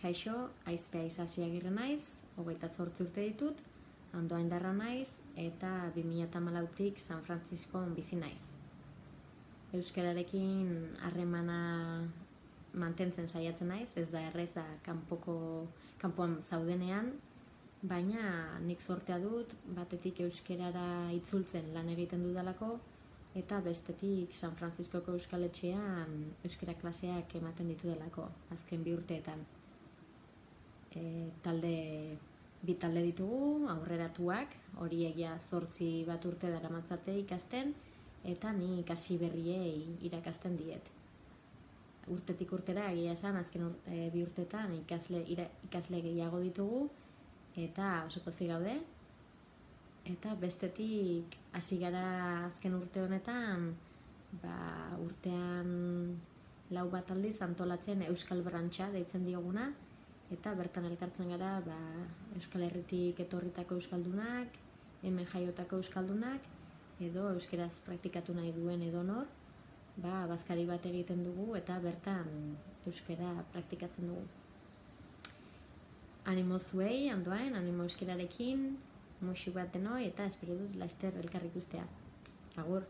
Kaixo, Aizpe Aizasi Agirre naiz, 28 urte ditut, Andoaindarra naiz eta 2014tik San Frantziskon bizi naiz. Euskararekin harremana mantentzen saiatzen naiz, ez da erreza kanpoan zaudenean, baina nik zortea dut, batetik euskarara itzultzen lan egiten dudalako, eta bestetik San Frantziskoko Euskaletxean euskara klaseak ematen ditudalako, azken 2 urteetan. Bi talde ditugu, aurreratuak, hori egia 8 urte daramatzate ikasten, eta ni ikasi berriei irakasten diet. Urtetik urtera egia esan, azken 2 urteetan ikasle gehiago ditugu, eta oso pozik gaude. Eta bestetik hasi gara azken urte honetan, urtean 4 bat aldiz antolatzen Euskal Brantxa deitzen dioguna, eta bertan elkartzen gara Euskal Herritik etorritako euskaldunak, hemen jaiotako euskaldunak, edo euskeraz praktikatu nahi duen edonor, bazkari bat egiten dugu eta bertan euskara praktikatzen dugu. Animo zuei, Andoain, animo euskararekin, musu bat denoi eta espero dut laster elkar ikustea. Agur!